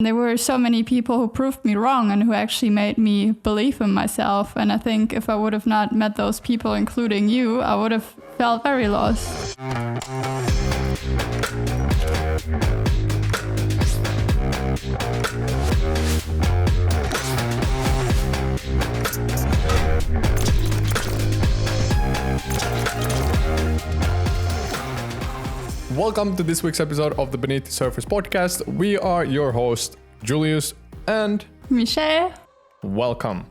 There were so many people who proved me wrong and who actually made me believe in myself. And I think if I would have not met those people, including you, I would have felt very lost. Welcome to this week's episode of the Beneath the Surface podcast. We are your hosts, Julius and Michelle. Welcome.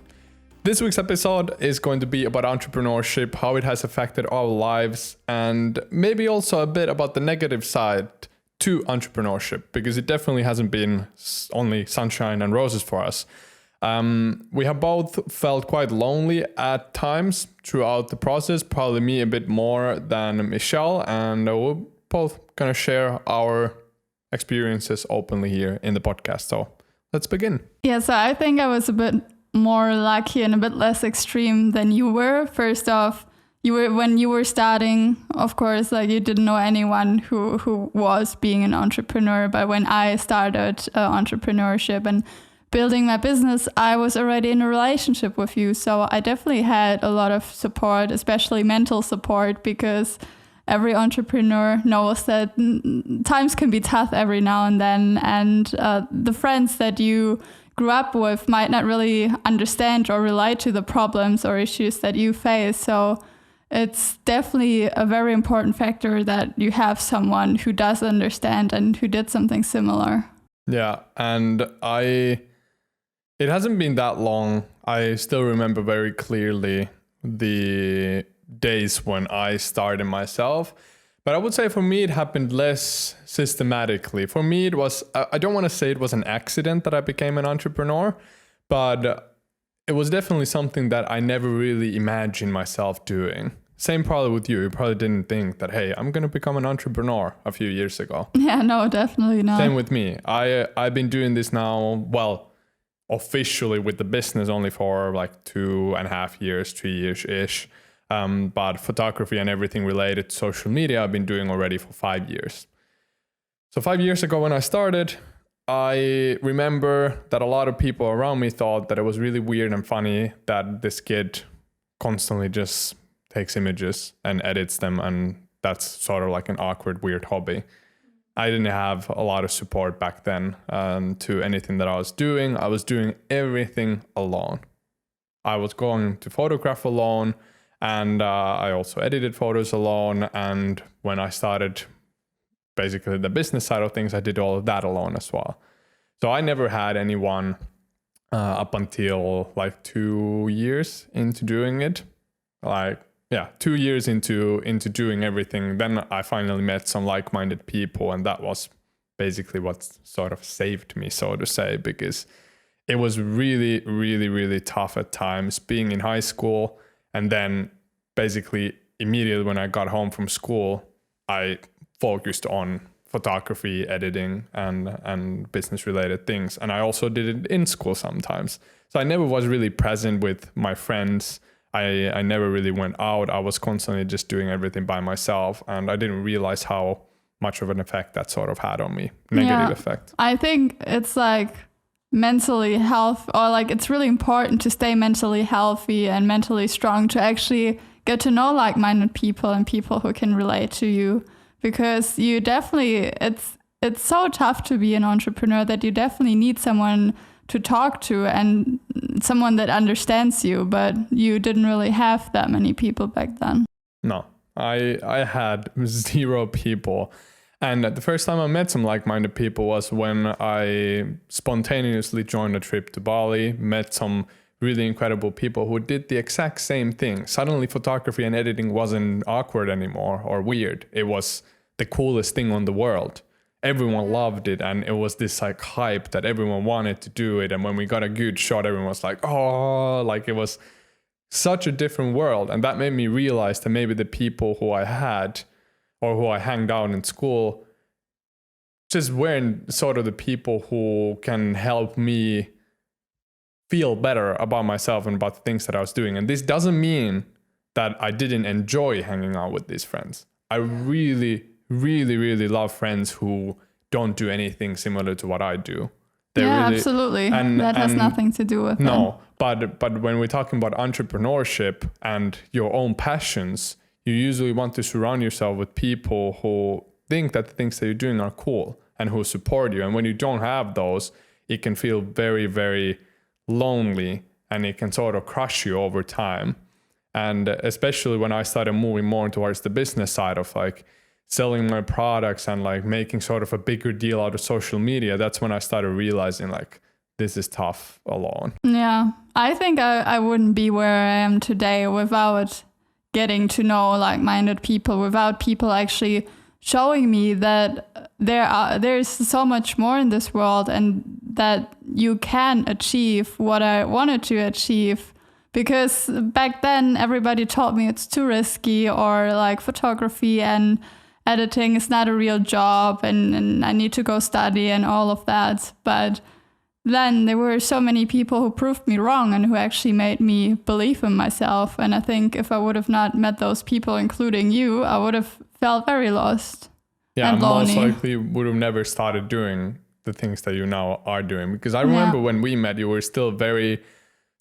This week's episode is going to be about entrepreneurship, how it has affected our lives, and maybe also a bit about the negative side to entrepreneurship, because it definitely hasn't been only sunshine and roses for us. We have both felt quite lonely at times throughout the process, probably me a bit more than Michelle, and we'll both gonna share our experiences openly here in the podcast. So let's begin. Yeah, so I think I was a bit more lucky and a bit less extreme than you were. First off, when you were starting, of course, like you didn't know anyone who was being an entrepreneur. But when I started entrepreneurship and building my business, I was already in a relationship with you. So I definitely had a lot of support, especially mental support, because every entrepreneur knows that times can be tough every now and then. And the friends that you grew up with might not really understand or relate to the problems or issues that you face. So it's definitely a very important factor that you have someone who does understand and who did something similar. Yeah, and it hasn't been that long. I still remember very clearly the days when I started myself. But I would say for me, it happened less systematically. For me, it was, I don't want to say it was an accident that I became an entrepreneur, but it was definitely something that I never really imagined myself doing. Same probably with you. You probably didn't think that, hey, I'm going to become an entrepreneur a few years ago. Yeah, no, definitely not. Same with me. I've been doing this now, well, officially with the business only for like 2.5 years, 3 years-ish. But photography and everything related to social media I've been doing already for 5 years. So 5 years ago when I started, I remember that a lot of people around me thought that it was really weird and funny that this kid constantly just takes images and edits them, and that's sort of like an awkward, weird hobby. I didn't have a lot of support back then to anything that I was doing. I was doing everything alone. I was going to photograph alone. And I also edited photos alone. And when I started basically the business side of things, I did all of that alone as well. So I never had anyone up until like 2 years into doing it. 2 years into doing everything. Then I finally met some like-minded people. And that was basically what sort of saved me, so to say, because it was really, really, really tough at times being in high school. And then basically immediately when I got home from school, I focused on photography, editing, and business related things. And I also did it in school sometimes. So I never was really present with my friends. I never really went out. I was constantly just doing everything by myself. And I didn't realize how much of an effect that sort of had on me. Negative effect. I think it's like mentally health, or like it's really important to stay mentally healthy and mentally strong to actually get to know like-minded people and people who can relate to you, because you definitely, it's so tough to be an entrepreneur that you definitely need someone to talk to and someone that understands you, but you didn't really have that many people back then. No, I had 0 people. And the first time I met some like-minded people was when I spontaneously joined a trip to Bali, met some really incredible people who did the exact same thing. Suddenly photography and editing wasn't awkward anymore or weird. It was the coolest thing on the world. Everyone loved it, and it was this like hype that everyone wanted to do it. And when we got a good shot, everyone was like, oh, like it was such a different world. And that made me realize that maybe the people who I had or who I hanged out in school just weren't sort of the people who can help me feel better about myself and about the things that I was doing. And this doesn't mean that I didn't enjoy hanging out with these friends. I really, really, really love friends who don't do anything similar to what I do. Absolutely. That has nothing to do with it. But when we're talking about entrepreneurship and your own passions, you usually want to surround yourself with people who think that the things that you're doing are cool and who support you. And when you don't have those, it can feel very, very lonely, and it can sort of crush you over time. And especially when I started moving more towards the business side of like selling my products and like making sort of a bigger deal out of social media, that's when I started realizing like this is tough alone. Yeah, I think I wouldn't be where I am today without getting to know like-minded people, without people actually showing me that there's so much more in this world and that you can achieve what I wanted to achieve. Because back then everybody told me it's too risky, or like photography and editing is not a real job, and I need to go study and all of that. But then there were so many people who proved me wrong and who actually made me believe in myself. And I think if I would have not met those people, including you, I would have felt very lost. Yeah, and lonely. Most likely would have never started doing the things that you now are doing. Because I remember when we met, you were still very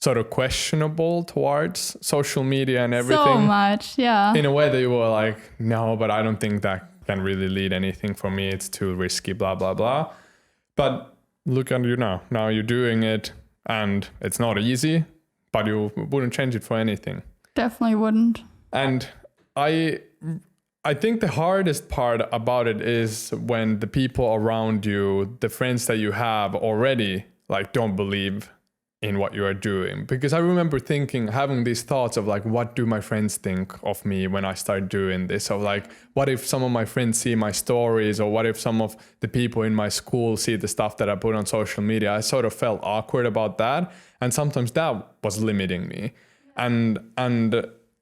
sort of questionable towards social media and everything. So much, yeah. In a way that you were like, no, but I don't think that can really lead anything for me. It's too risky, blah, blah, blah. But look at you now. Now you're doing it, and it's not easy, but you wouldn't change it for anything. Definitely wouldn't. And I think the hardest part about it is when the people around you, the friends that you have already, like don't believe in what you are doing. Because I remember having these thoughts of like, what do my friends think of me when I start doing this? Or like, what if some of my friends see my stories, or what if some of the people in my school see the stuff that I put on social media? I sort of felt awkward about that. And sometimes that was limiting me. And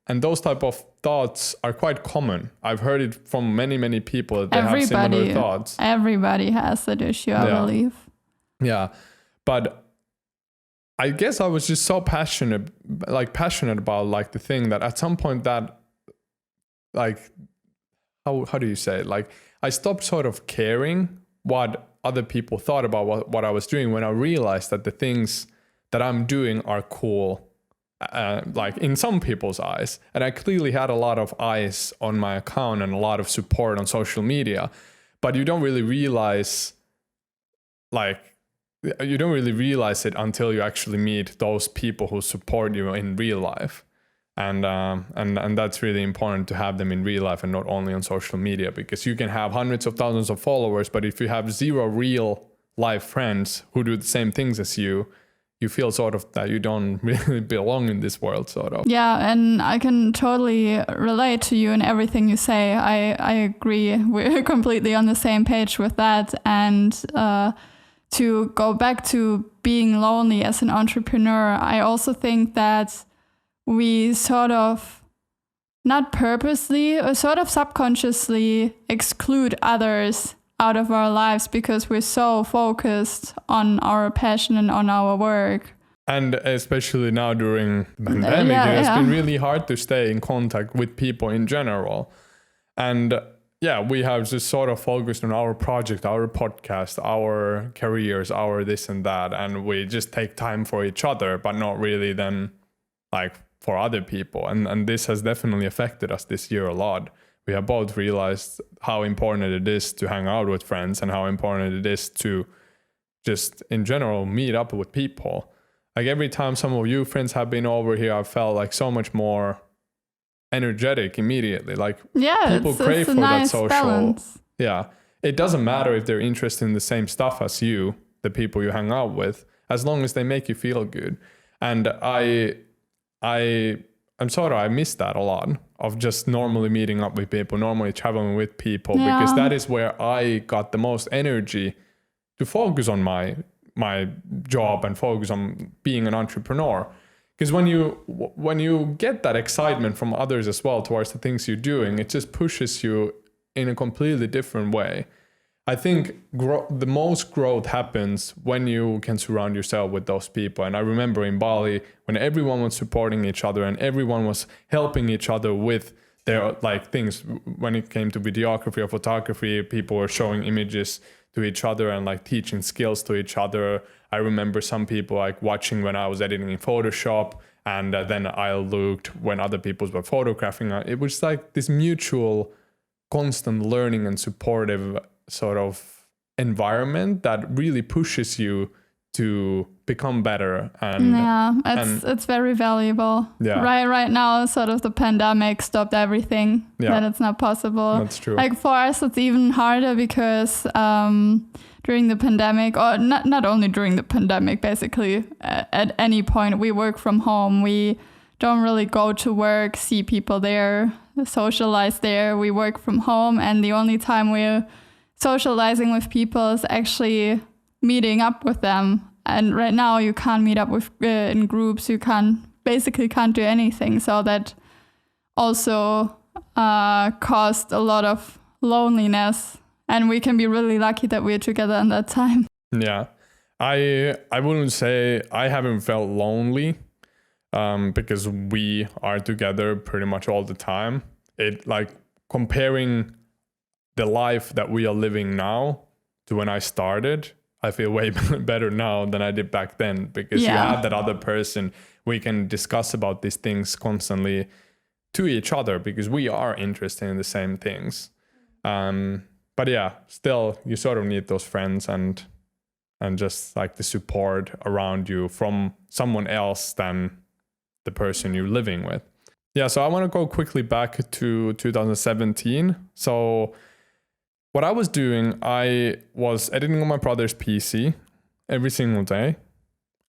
those type of thoughts are quite common. I've heard it from many, many people that they have similar thoughts. Everybody has that issue, I believe. Yeah. But I guess I was just so passionate about like the thing that at some point that like, how do you say it? Like I stopped sort of caring what other people thought about what I was doing when I realized that the things that I'm doing are cool. Like in some people's eyes. And I clearly had a lot of eyes on my account and a lot of support on social media, but you don't really realize it until you actually meet those people who support you in real life. And that's really important to have them in real life and not only on social media, because you can have hundreds of thousands of followers, but if you have zero real life friends who do the same things as you feel sort of that you don't really belong in this world, sort of. Yeah, and I can totally relate to you in everything you say. I agree. We're completely on the same page with that. And to go back to being lonely as an entrepreneur, I also think that we sort of, not purposely, or sort of subconsciously exclude others out of our lives because we're so focused on our passion and on our work. And especially now during the pandemic, it has been really hard to stay in contact with people in general. And yeah, we have just sort of focused on our project, our podcast, our careers, our this and that. And we just take time for each other, but not really then like for other people. And this has definitely affected us this year a lot. We have both realized how important it is to hang out with friends and how important it is to just in general meet up with people. Like every time some of you friends have been over here, I felt like so much more energetic immediately. Like people crave for that social balance. Yeah. It doesn't matter if they're interested in the same stuff as you, the people you hang out with, as long as they make you feel good. And I miss that a lot, of just normally meeting up with people, normally traveling with people, because that is where I got the most energy to focus on my job and focus on being an entrepreneur. Because when you get that excitement from others as well towards the things you're doing, it just pushes you in a completely different way. I think the most growth happens when you can surround yourself with those people. And I remember in Bali, when everyone was supporting each other and everyone was helping each other with their like things, when it came to videography or photography, people were showing images to each other and like teaching skills to each other. I remember some people like watching when I was editing in Photoshop, and then I looked when other people were photographing. It was like this mutual, constant learning and supportive sort of environment that really pushes you to become better. And it's very valuable. Yeah. Right now, sort of the pandemic stopped everything. Yeah. That it's not possible. That's true. Like for us, it's even harder because during the pandemic, or not only during the pandemic, basically at any point, we work from home. We don't really go to work, see people there, socialize there. We work from home, and the only time we're socializing with people is actually meeting up with them. And right now you can't meet up with in groups. You can't do anything. So that also caused a lot of loneliness. And we can be really lucky that we're together in that time. Yeah, I wouldn't say I haven't felt lonely because we are together pretty much all the time. It like comparing the life that we are living now to when I started, I feel way better now than I did back then, because you have that other person. We can discuss about these things constantly to each other because we are interested in the same things. But yeah, still you sort of need those friends and just like the support around you from someone else than the person you're living with. Yeah, so I want to go quickly back to 2017. So what I was doing, I was editing on my brother's PC every single day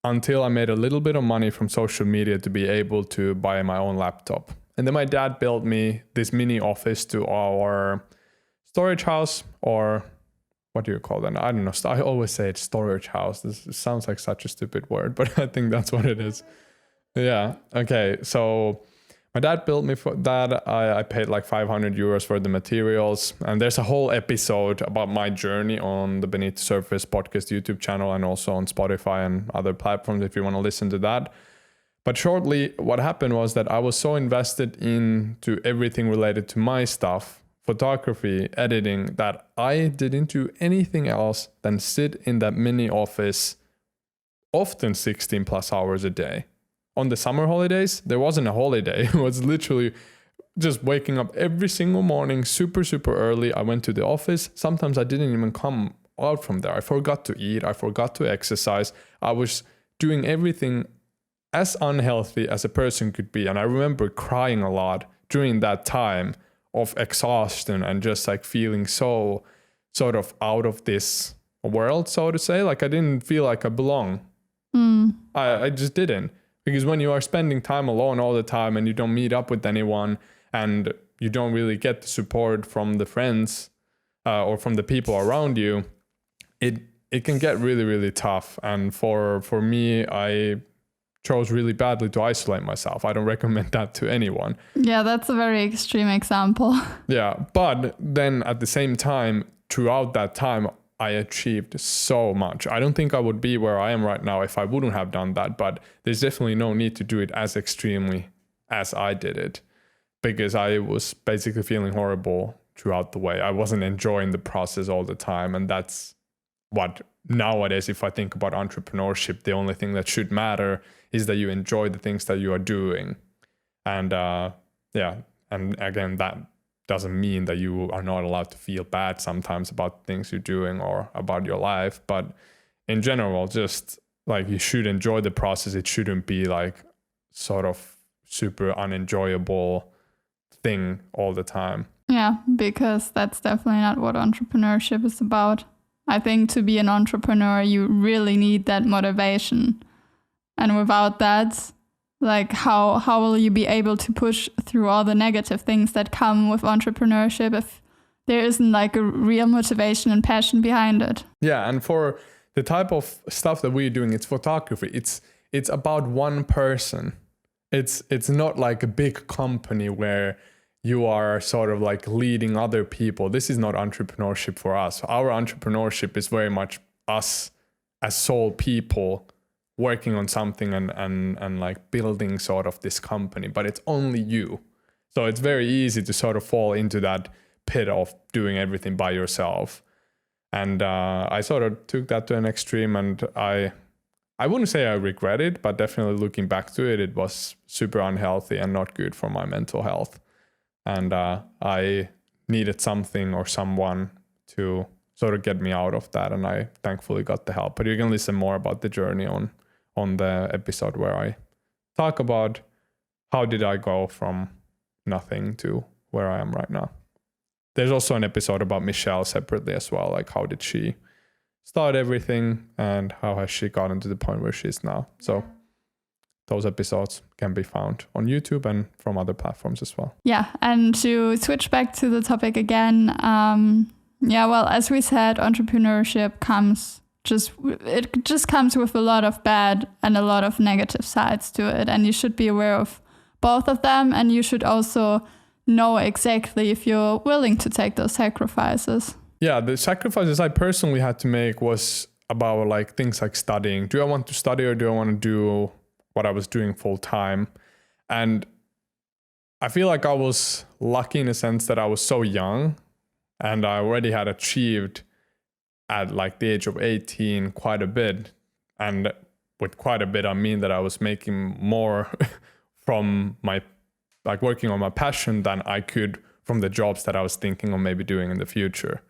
until I made a little bit of money from social media to be able to buy my own laptop. And then my dad built me this mini office to our storage house, or what do you call that? I don't know. I always say it's storage house. This sounds like such a stupid word, but I think that's what it is. Yeah. Okay. So my dad built me for that. I paid like 500 euros for the materials. And there's a whole episode about my journey on the Beneath the Surface podcast YouTube channel, and also on Spotify and other platforms if you want to listen to that. But shortly, what happened was that I was so invested into everything related to my stuff, photography, editing, that I didn't do anything else than sit in that mini office, often 16 plus hours a day. On the summer holidays, there wasn't a holiday. It was literally just waking up every single morning, super, super early. I went to the office. Sometimes I didn't even come out from there. I forgot to eat. I forgot to exercise. I was doing everything as unhealthy as a person could be. And I remember crying a lot during that time of exhaustion and just like feeling so sort of out of this world, so to say. Like I didn't feel like I belong. I just didn't. Because when you are spending time alone all the time and you don't meet up with anyone and you don't really get the support from the friends or from the people around you, it can get really, really tough. And for me, I chose really badly to isolate myself. I don't recommend that to anyone. Yeah, that's a very extreme example. Yeah, but then at the same time, throughout that time, I achieved so much. I don't think I would be where I am right now if I wouldn't have done that, but there's definitely no need to do it as extremely as I did it, because I was basically feeling horrible throughout the way. I wasn't enjoying the process all the time, and that's what nowadays, if I think about entrepreneurship, the only thing that should matter is that you enjoy the things that you are doing. And and again, that doesn't mean that you are not allowed to feel bad sometimes about things you're doing or about your life. But in general, just like you should enjoy the process. It shouldn't be like sort of super unenjoyable thing all the time. Yeah, because that's definitely not what entrepreneurship is about. I think to be an entrepreneur, you really need that motivation. And without that, like how will you be able to push through all the negative things that come with entrepreneurship if there isn't like a real motivation and passion behind it? Yeah, and for the type of stuff that we're doing, it's photography. It's about one person. It's not like a big company where you are sort of like leading other people. This is not entrepreneurship for us. Our entrepreneurship is very much us as sole people working on something and like building sort of this company, but it's only you. So it's very easy to sort of fall into that pit of doing everything by yourself. And I sort of took that to an extreme, and I wouldn't say I regret it, but definitely looking back to it, it was super unhealthy and not good for my mental health. And I needed something or someone to sort of get me out of that, and I thankfully got the help. But you can listen more about the journey on the episode where I talk about how did I go from nothing to where I am right now. There's also an episode about Michelle separately as well, like how did she start everything and how has she gotten to the point where she is now. So those episodes can be found on YouTube and from other platforms as well. Yeah, and to switch back to the topic again, well, as we said, entrepreneurship comes with a lot of bad and a lot of negative sides to it, and you should be aware of both of them, and you should also know exactly if you're willing to take those sacrifices. Yeah, the sacrifices I personally had to make was about like things like studying. Do I want to study or do I want to do what I was doing full time? And I feel like I was lucky in a sense that I was so young and I already had achieved at like the age of 18 quite a bit. And with quite a bit, I mean that I was making more from my like working on my passion than I could from the jobs that I was thinking of maybe doing in the future.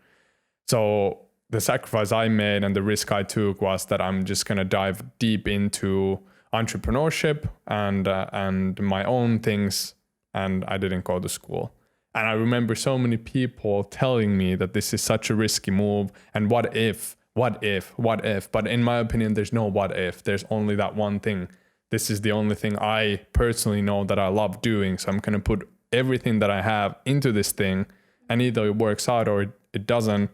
So the sacrifice I made and the risk I took was that I'm just going to dive deep into entrepreneurship and my own things, and I didn't go to school. And I remember so many people telling me that this is such a risky move, and what if, but in my opinion, there's no what if, there's only that one thing. This is the only thing I personally know that I love doing, so I'm going to put everything that I have into this thing, and either it works out or it doesn't.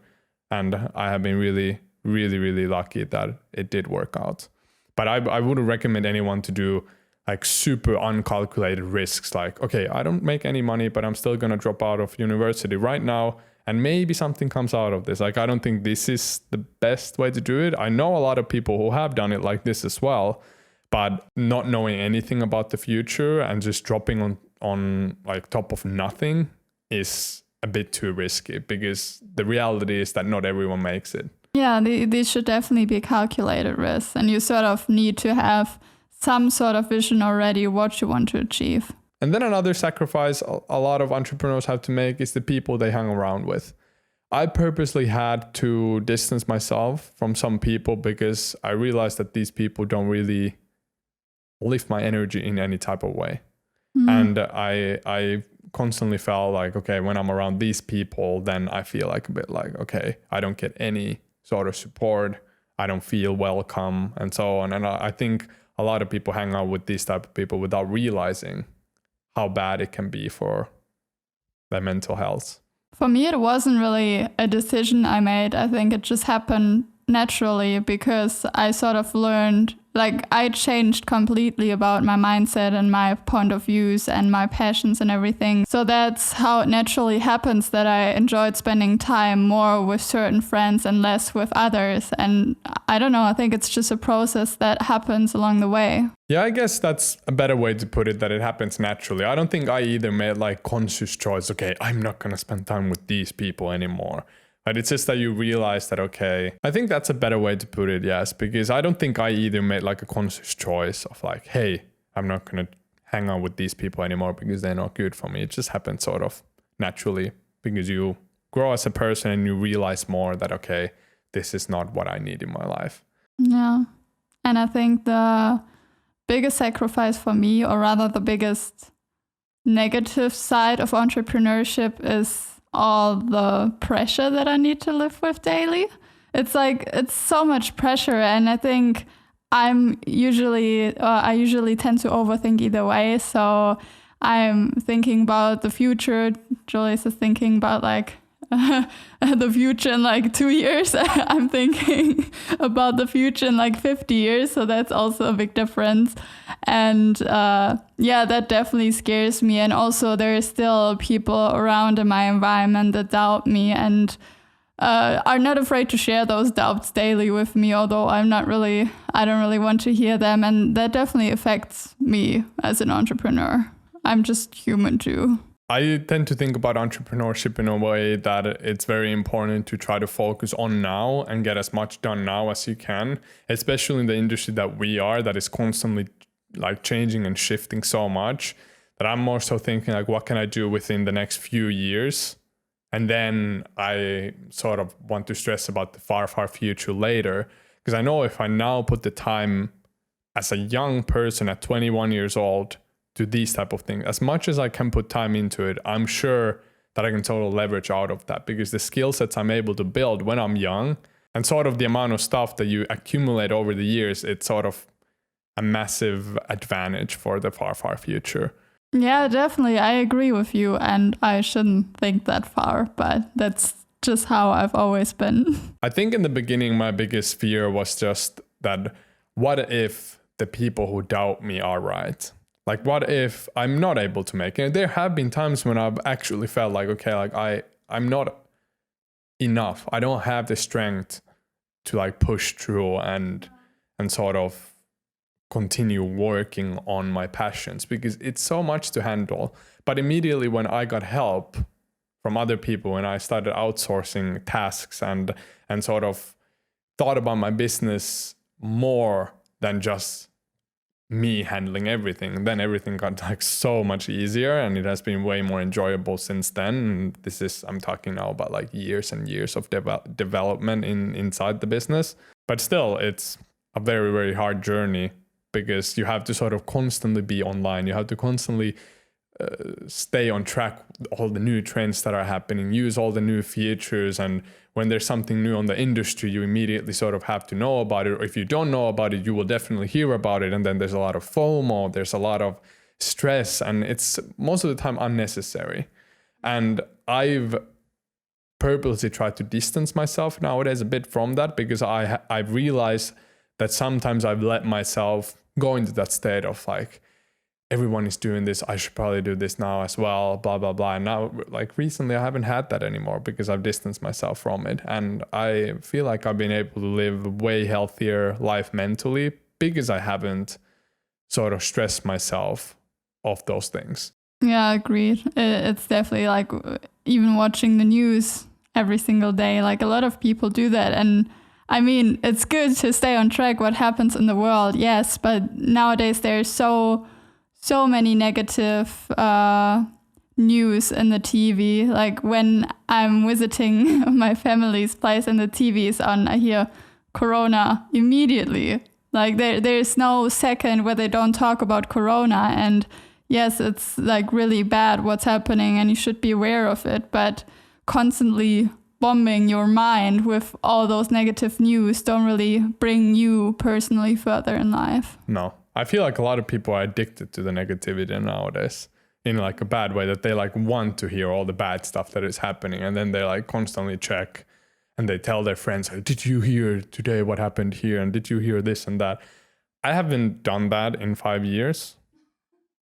And I have been really, really, really lucky that it did work out. But I wouldn't recommend anyone to do like super uncalculated risks. Like, okay, I don't make any money, but I'm still going to drop out of university right now. And maybe something comes out of this. Like, I don't think this is the best way to do it. I know a lot of people who have done it like this as well, but not knowing anything about the future and just dropping on like top of nothing is a bit too risky, because the reality is that not everyone makes it. Yeah, these should definitely be calculated risks, and you sort of need to have some sort of vision already what you want to achieve. And then another sacrifice a lot of entrepreneurs have to make is the people they hang around with. I purposely had to distance myself from some people because I realized that these people don't really lift my energy in any type of way. And I constantly felt like, okay, when I'm around these people, then I feel like a bit like, okay, I don't get any sort of support. I don't feel welcome and so on. And I think a lot of people hang out with these type of people without realizing how bad it can be for their mental health. For me, it wasn't really a decision I made. I think it just happened naturally because I sort of learned, like I changed completely about my mindset and my point of views and my passions and everything. So that's how it naturally happens that I enjoyed spending time more with certain friends and less with others. And I don't know, I think it's just a process that happens along the way. Yeah, I guess that's a better way to put it, that it happens naturally. I don't think I either made like conscious choice, okay, I'm not going to spend time with these people anymore. But it's just that you realize that, okay, I think that's a better way to put it, yes, because I don't think I either made like a conscious choice of like, hey, I'm not going to hang out with these people anymore because they're not good for me. It just happened sort of naturally because you grow as a person and you realize more that, okay, this is not what I need in my life. Yeah. And I think the biggest sacrifice for me, or rather the biggest negative side of entrepreneurship, is all the pressure that I need to live with daily. It's like, it's so much pressure. And I think I usually tend to overthink either way. So I'm thinking about the future. Julius is thinking about like the future in like 2 years. I'm thinking about the future in like 50 years. So that's also a big difference. And yeah, that definitely scares me. And also there are still people around in my environment that doubt me and are not afraid to share those doubts daily with me, although I don't really want to hear them. And that definitely affects me as an entrepreneur. I'm just human too. I tend to think about entrepreneurship in a way that it's very important to try to focus on now and get as much done now as you can, especially in the industry that we are, that is constantly like changing and shifting so much, that I'm more so thinking like, what can I do within the next few years? And then I sort of want to stress about the far, far future later. Because I know if I now put the time as a young person at 21 years old to these type of things, as much as I can put time into it, I'm sure that I can total leverage out of that, because the skill sets I'm able to build when I'm young and sort of the amount of stuff that you accumulate over the years, it's sort of a massive advantage for the far, far future. Yeah, definitely. I agree with you, and I shouldn't think that far, but that's just how I've always been. I think in the beginning, my biggest fear was just that, what if the people who doubt me are right? Like, what if I'm not able to make it? There have been times when I've actually felt like, okay, like I'm not enough. I don't have the strength to like push through and sort of continue working on my passions, because it's so much to handle. But immediately when I got help from other people and I started outsourcing tasks and sort of thought about my business more than just me handling everything, then everything got like so much easier, and it has been way more enjoyable since then. And I'm talking now about like years and years of development inside the business. But still, it's a very, very hard journey, because you have to sort of constantly be online. You have to constantly stay on track with all the new trends that are happening, use all the new features. And when there's something new on the industry, you immediately sort of have to know about it. Or if you don't know about it, you will definitely hear about it. And then there's a lot of FOMO, there's a lot of stress, and it's most of the time unnecessary. And I've purposely tried to distance myself nowadays a bit from that, because I've realized that sometimes I've let myself go into that state of like, everyone is doing this, I should probably do this now as well, blah, blah, blah. And now, like recently, I haven't had that anymore, because I've distanced myself from it. And I feel like I've been able to live way healthier life mentally, because I haven't sort of stressed myself of those things. Yeah, agreed. It's definitely like, even watching the news every single day, like a lot of people do that. And I mean, it's good to stay on track what happens in the world, yes, but nowadays there's so many negative news in the TV. Like when I'm visiting my family's place and the TV is on, I hear Corona immediately. Like there's no second where they don't talk about Corona. And yes, it's like really bad what's happening and you should be aware of it, but constantly bombing your mind with all those negative news don't really bring you personally further in life. No, I feel like a lot of people are addicted to the negativity nowadays in like a bad way, that they like want to hear all the bad stuff that is happening. And then they like constantly check and they tell their friends, like, did you hear today what happened here? And did you hear this and that? I haven't done that in 5 years.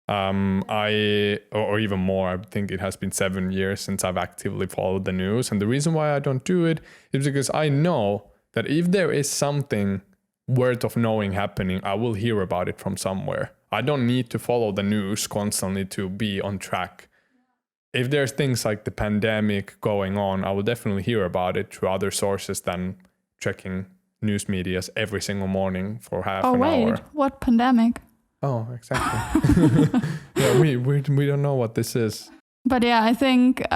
Or even more, I think it has been 7 years since I've actively followed the news. And the reason why I don't do it is because I know that if there is something worth of knowing happening, I will hear about it from somewhere. I don't need to follow the news constantly to be on track. If there's things like the pandemic going on, I will definitely hear about it through other sources than checking news medias every single morning for half an hour. Oh wait, what pandemic? Oh, exactly. Yeah, we don't know what this is. But yeah, I think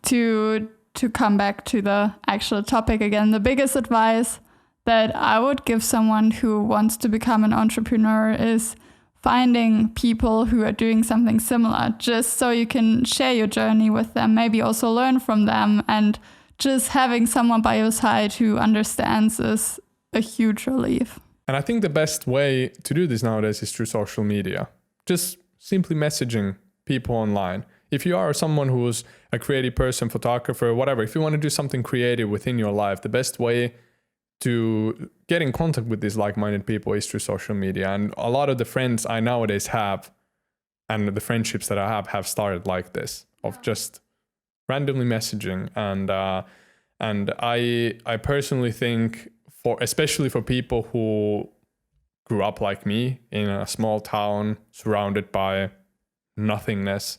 to come back to the actual topic again, the biggest advice that I would give someone who wants to become an entrepreneur is finding people who are doing something similar, just so you can share your journey with them, maybe also learn from them, and just having someone by your side who understands is a huge relief. And I think the best way to do this nowadays is through social media. Just simply messaging people online. If you are someone who's a creative person, photographer, whatever, if you want to do something creative within your life, the best way to get in contact with these like-minded people is through social media. And a lot of the friends I nowadays have and the friendships that I have started like this, of just randomly messaging. And I personally think, especially for people who grew up like me in a small town surrounded by nothingness,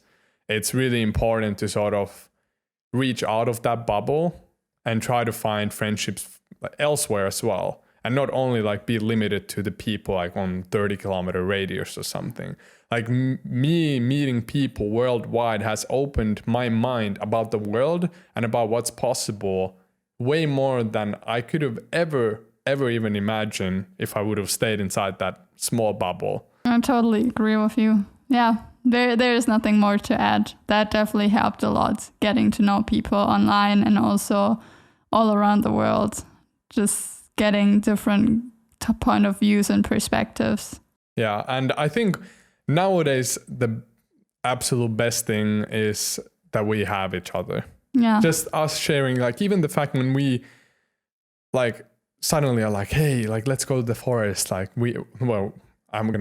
it's really important to sort of reach out of that bubble and try to find friendships elsewhere as well. And not only like be limited to the people like on 30-kilometer radius or something. Like me meeting people worldwide has opened my mind about the world and about what's possible way more than I could have ever even imagined if I would have stayed inside that small bubble. I totally agree with you. Yeah, there is nothing more to add. That definitely helped a lot, getting to know people online and also all around the world. Just getting different point of views and perspectives. Yeah, and I think nowadays the absolute best thing is that we have each other. Yeah. Just us sharing, like even the fact when we like suddenly are like, hey, like let's go to the forest. Like we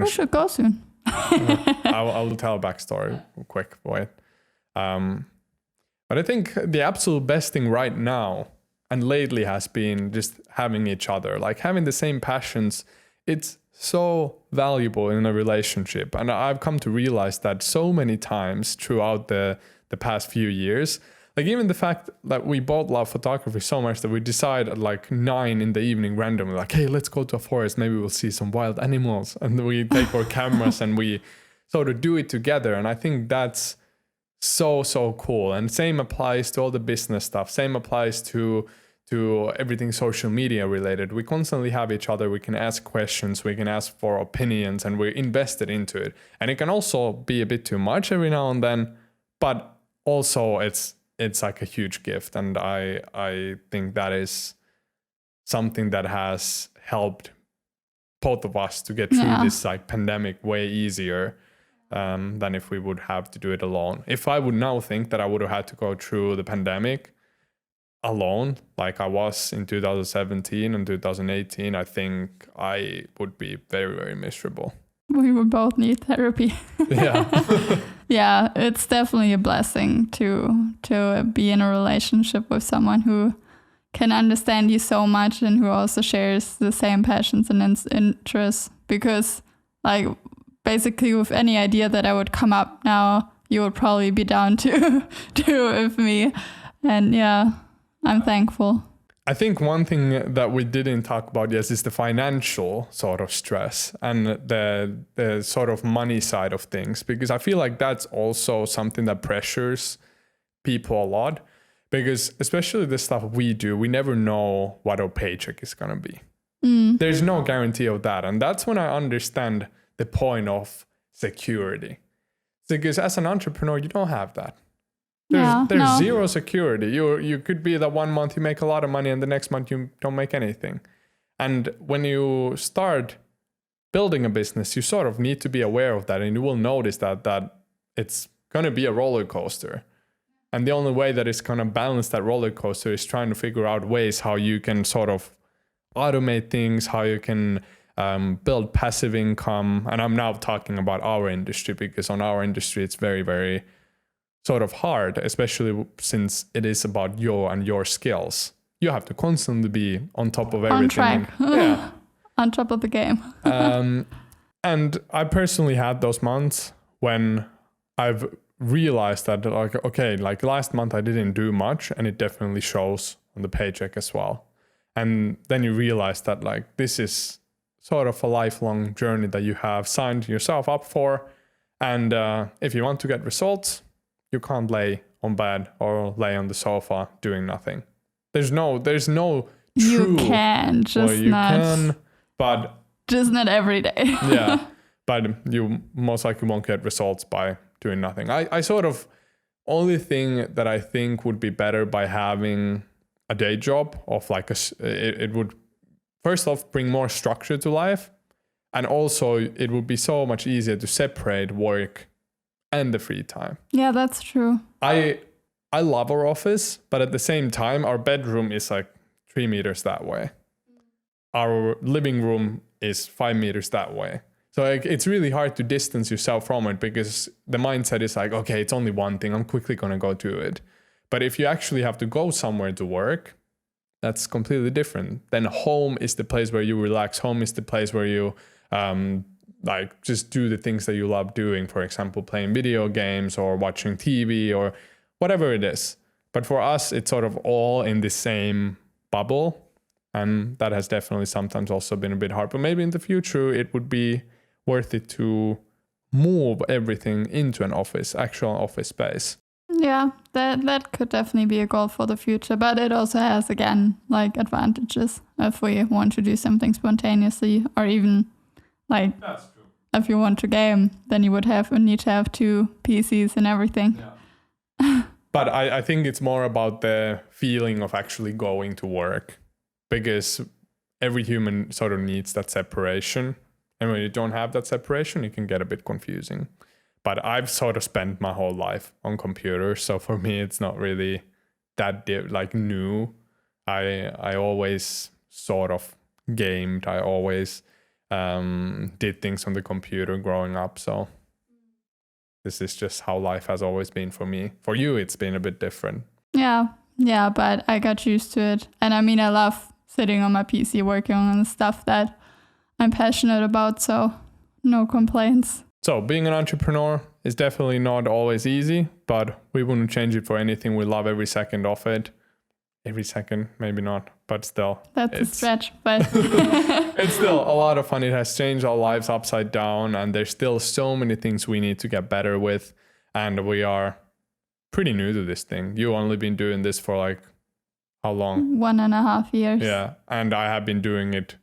should go soon. I'll tell a backstory quick for it. But I think the absolute best thing right now and lately has been just having each other, like having the same passions. It's so valuable in a relationship. And I've come to realize that so many times throughout the past few years. Like even the fact that we both love photography so much that we decide at like 9 in the evening randomly, like, hey, let's go to a forest. Maybe we'll see some wild animals. And we take our cameras and we sort of do it together. And I think that's so cool. And same applies to all the business stuff. Same applies to everything social media related. We constantly have each other. We can ask questions. We can ask for opinions and we're invested into it. And it can also be a bit too much every now and then, but also it's like a huge gift. And I think that is something that has helped both of us to get through this like pandemic way easier than if we would have to do it alone. If I would now think that I would have had to go through the pandemic alone, like I was in 2017 and 2018, I think I would be very, very miserable. We would both need therapy. Yeah. Yeah, it's definitely a blessing to be in a relationship with someone who can understand you so much and who also shares the same passions and interests. Because like basically with any idea that I would come up now, you would probably be down to do it with me. And yeah, I'm thankful. I think one thing that we didn't talk about yet is the financial sort of stress and the sort of money side of things, because I feel like that's also something that pressures people a lot, because especially the stuff we do, we never know what our paycheck is going to be. There's no guarantee of that. And that's when I understand the point of security. Because as an entrepreneur, you don't have that. There's zero security. You could be that 1 month you make a lot of money and the next month you don't make anything. And when you start building a business, you sort of need to be aware of that, and you will notice that it's going to be a roller coaster. And the only way that it's going to balance that roller coaster is trying to figure out ways how you can sort of automate things, how you can build passive income. And I'm now talking about our industry, because on our industry, it's very, very sort of hard, especially since it is about your skills. You have to constantly be on top of everything. On track. Yeah. On top of the game. And I personally had those months when I've realized that, like, okay, like last month I didn't do much, and it definitely shows on the paycheck as well. And then you realize that like this is sort of a lifelong journey that you have signed yourself up for. And if you want to get results, you can't lay on bed or lay on the sofa doing nothing. There's no true. You can, but just not every day. Yeah, but you most likely won't get results by doing nothing. I sort of, only thing that I think would be better by having a day job of like it would first off bring more structure to life, and also it would be so much easier to separate work and the free time. Yeah, that's true. I love our office, but at the same time, our bedroom is like 3 meters that way. Our living room is 5 meters that way. So like, it's really hard to distance yourself from it, because the mindset is like, okay, it's only one thing. I'm quickly going to go do it. But if you actually have to go somewhere to work, that's completely different. Then home is the place where you relax. Home is the place where you like just do the things that you love doing, for example, playing video games or watching TV or whatever it is. But for us, it's sort of all in the same bubble. And that has definitely sometimes also been a bit hard. But maybe in the future, it would be worth it to move everything into an office, actual office space. Yeah, that could definitely be a goal for the future. But it also has, again, like advantages if we want to do something spontaneously, or even like That's true. if you want to game, then you would need to have 2 PCs and everything. Yeah. But I think it's more about the feeling of actually going to work, because every human sort of needs that separation. And when you don't have that separation, it can get a bit confusing. But I've sort of spent my whole life on computers. So for me, it's not really that new. I always sort of gamed. I always did things on the computer growing up. So this is just how life has always been for me. For you, it's been a bit different. Yeah, but I got used to it. And I mean, I love sitting on my PC working on stuff that I'm passionate about. So no complaints. So being an entrepreneur is definitely not always easy, but we wouldn't change it for anything. We love every second of it. Every second, maybe not, but still. That's a stretch, but it's still a lot of fun. It has changed our lives upside down, and there's still so many things we need to get better with. And we are pretty new to this thing. You've only been doing this for like how long? 1.5 years. Yeah, and I have been doing it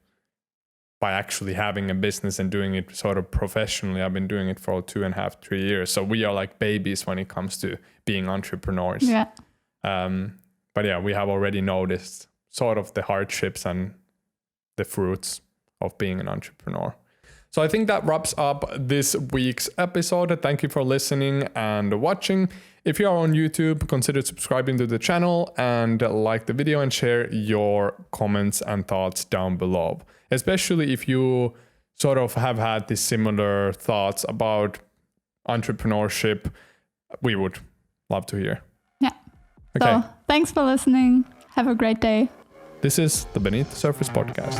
by actually having a business and doing it sort of professionally. I've been doing it for 2.5, 3 years. So we are like babies when it comes to being entrepreneurs. Yeah. But yeah, we have already noticed sort of the hardships and the fruits of being an entrepreneur. So I think that wraps up this week's episode. Thank you for listening and watching. If you are on YouTube, consider subscribing to the channel and like the video and share your comments and thoughts down below. Especially if you sort of have had these similar thoughts about entrepreneurship, we would love to hear. Yeah. Okay. So thanks for listening. Have a great day. This is the Beneath the Surface podcast.